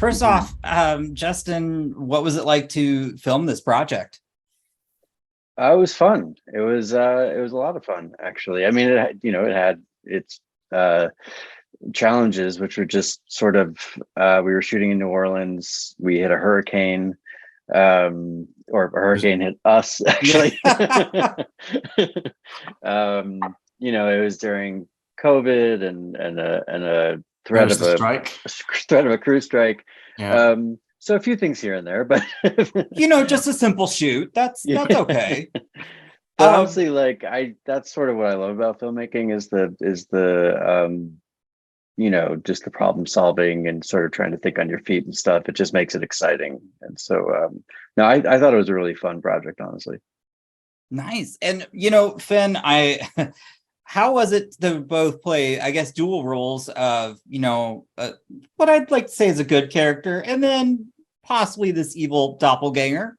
First off, Justin, what was it like to film this project? It was fun. It was a lot of fun, actually. I mean, it had its uh, challenges, which were just sort of we were shooting in New Orleans. We hit a hurricane, or a hurricane hit us, actually. Yeah. um, it was during COVID and a There threat was of the strike. a threat of a crew strike. Yeah. So a few things here and there, but Just a simple shoot. That's yeah. okay. But Um, honestly, like that's sort of what I love about filmmaking is the just the problem solving and sort of trying to think on your feet and stuff. It just makes it exciting. And so, no, I thought it was a really fun project, honestly. nice. And Finn, how was it to both play, I guess, dual roles of, what I'd like to say is a good character, and then possibly this evil doppelganger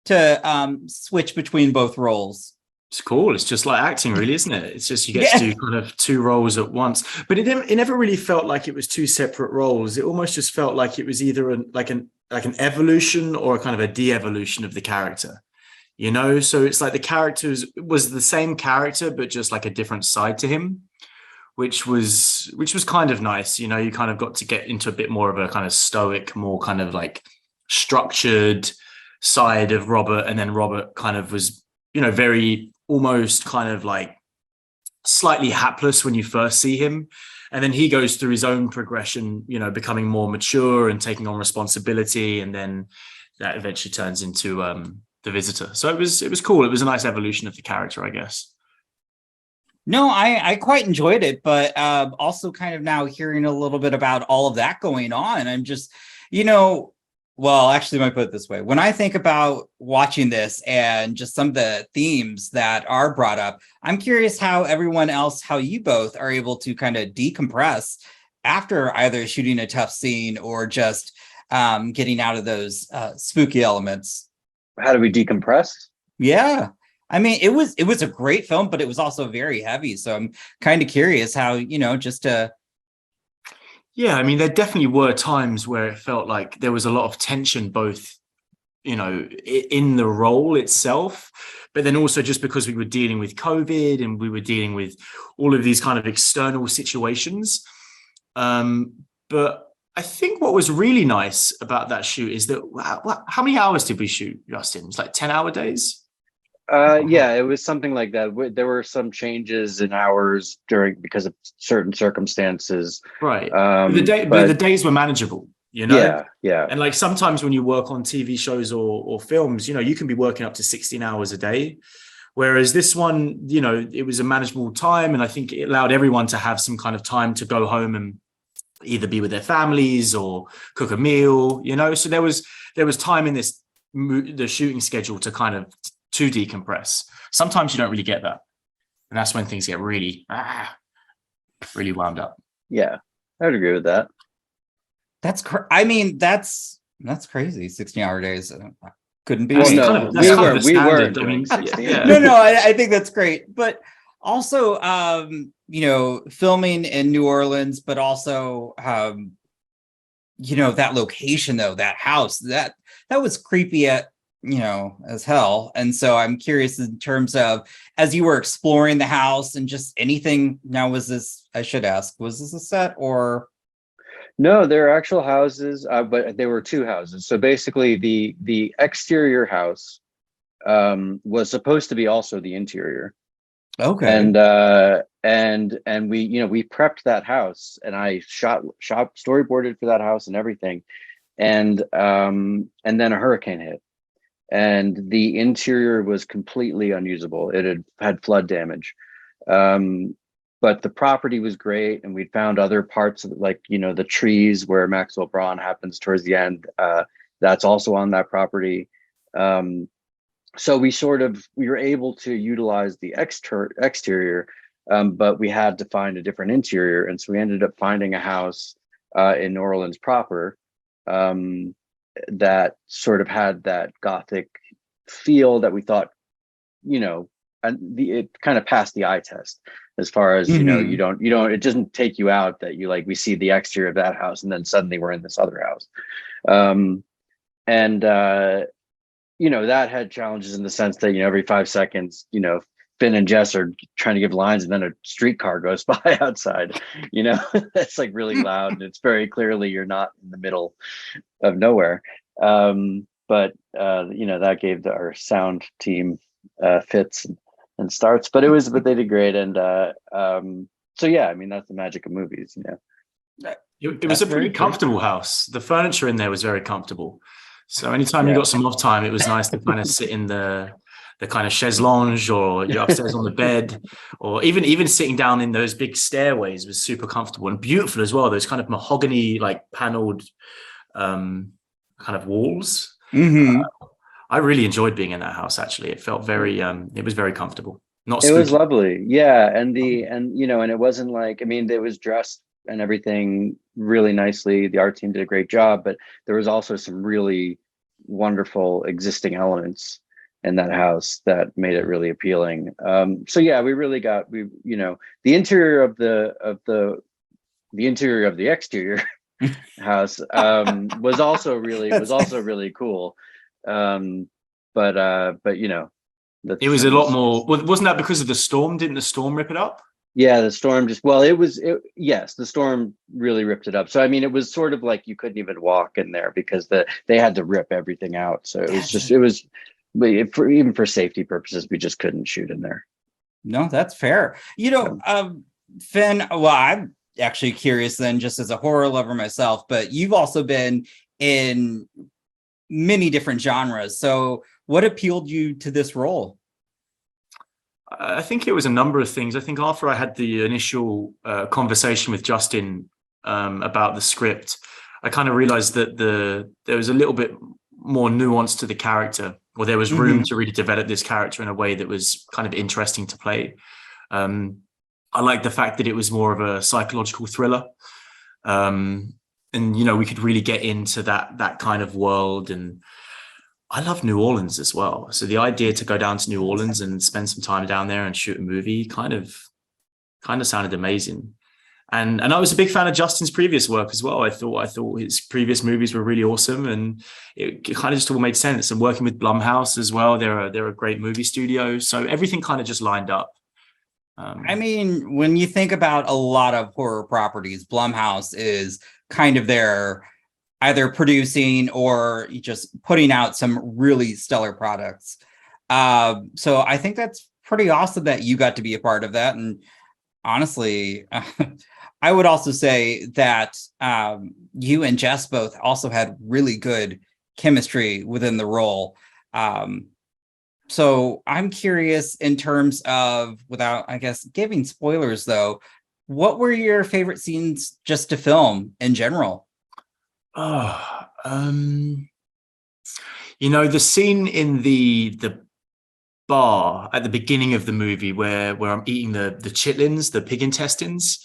to switch between both roles? It's cool. It's just like acting, really, isn't it? It's just you get Yeah. to do kind of two roles at once. But it never really felt like it was two separate roles. It almost just felt like it was either an evolution or a kind of a de-evolution of the character. So it's like the characters was the same character, but just like a different side to him, which was kind of nice. You kind of got to get into a bit more of a kind of stoic, more kind of like structured side of Robert, and then Robert kind of was, very almost kind of like slightly hapless when you first see him. And then he goes through his own progression, becoming more mature and taking on responsibility. And then that eventually turns into the visitor. So it was cool. It was a nice evolution of the character, I guess. No, I quite enjoyed it, but also kind of now hearing a little bit about all of that going on, I'm just, well, actually, let me put it this way. When I think about watching this and just some of the themes that are brought up, I'm curious how you both are able to kind of decompress after either shooting a tough scene or just getting out of those spooky elements. How do we decompress? Yeah. I mean, it was a great film, but it was also very heavy. So I'm kind of curious how, just to. Yeah, I mean, there definitely were times where it felt like there was a lot of tension, both, in the role itself, but then also just because we were dealing with COVID and we were dealing with all of these kind of external situations. But I think what was really nice about that shoot is that, how many hours did we shoot, Justin? It was like 10-hour days? Yeah, it was something like that. There were some changes in hours because of certain circumstances. Right. But But the days were manageable, yeah. And like sometimes when you work on TV shows or films, you can be working up to 16 hours a day. Whereas this one, it was a manageable time. And I think it allowed everyone to have some kind of time to go home and either be with their families or cook a meal, So there was time in the shooting schedule to decompress. Sometimes you don't really get that. And that's when things get really wound up. Yeah, I would agree with that. I mean, that's crazy. 16-hour days. Couldn't be. Well, me. no, we were doing 16. No, I think that's great. But also, filming in New Orleans, but also, that location, though, that house, that was creepy as hell. And so I'm curious in terms of, as you were exploring the house and just anything. Now, was this a set or? No, there are actual houses, but there were two houses. So basically, the exterior house was supposed to be also the interior. Okay. And we prepped that house, and I shot storyboarded for that house and everything, and then a hurricane hit, and the interior was completely unusable. It had flood damage. But the property was great, and we found other parts of it, like the trees where Maxwell Braun happens towards the end. That's also on that property. So we were able to utilize the exterior, but we had to find a different interior, and so we ended up finding a house in New Orleans proper that sort of had that Gothic feel that we thought, it kind of passed the eye test as far as, you don't, it doesn't take you out that you like, we see the exterior of that house and then suddenly we're in this other house. That had challenges in the sense that, every 5 seconds, Finn and Jess are trying to give lines and then a streetcar goes by outside, that's like really loud. And it's very clearly you're not in the middle of nowhere. But that gave our sound team fits and starts, but they did great. And so, yeah, I mean, that's the magic of movies, It was a pretty comfortable house. The furniture in there was very comfortable. So anytime you got some off time, it was nice to kind of sit in the kind of chaise lounge, or you're upstairs on the bed, or even sitting down in those big stairways was super comfortable and beautiful as well. Those kind of mahogany, like paneled kind of walls. I really enjoyed being in that house. Actually, it felt very it was very comfortable. Not spooky. It was lovely. Yeah. And it wasn't like, I mean, it was dressed and everything really nicely. The art team did a great job, but there was also some really wonderful existing elements in that house that made it really appealing. So yeah, we really got, the interior of the interior of the exterior house was also really cool. But it was a lot more. Wasn't that because of the storm? Didn't the storm rip it up? Yeah, the storm yes, the storm really ripped it up. So I mean, it was sort of like you couldn't even walk in there because they had to rip everything out. So even for safety purposes, we just couldn't shoot in there. No, that's fair. Finn, well, I'm actually curious then, just as a horror lover myself, but you've also been in many different genres. So what appealed you to this role? I think it was a number of things. I think after I had the initial conversation with Justin about the script, I kind of realized that there was a little bit more nuance to the character, or there was room to really develop this character in a way that was kind of interesting to play. I liked the fact that it was more of a psychological thriller. And, we could really get into that kind of world. And I love New Orleans as well. So the idea to go down to New Orleans and spend some time down there and shoot a movie kind of sounded amazing. And I was a big fan of Justin's previous work as well. I thought his previous movies were really awesome, and it kind of just all made sense. And working with Blumhouse as well, they're a great movie studio. So everything kind of just lined up. I mean, when you think about a lot of horror properties, Blumhouse is kind of their either producing or just putting out some really stellar products. So I think that's pretty awesome that you got to be a part of that. And honestly, I would also say that you and Jess both also had really good chemistry within the role. So I'm curious in terms of, without, I guess, giving spoilers though, what were your favorite scenes just to film in general? The scene in the bar at the beginning of the movie where I'm eating the chitlins, the pig intestines,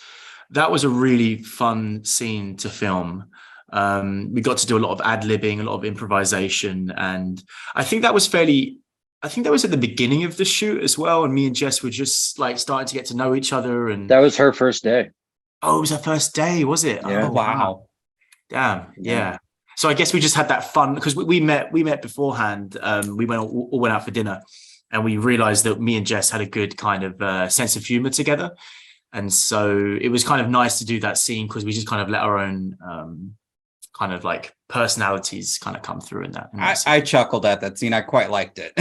that was a really fun scene to film. We got to do a lot of ad-libbing, a lot of improvisation, and I think that was at the beginning of the shoot as well, and me and Jess were just like starting to get to know each other. And that was her first day. Oh, it was her first day, was it? Yeah. Oh, wow. Damn. Yeah. So I guess we just had that fun because we met beforehand. We all went out for dinner, and we realized that me and Jess had a good kind of sense of humor together. And so it was kind of nice to do that scene because we just kind of let our own kind of like personalities kind of come through in that. I chuckled at that scene. I quite liked it.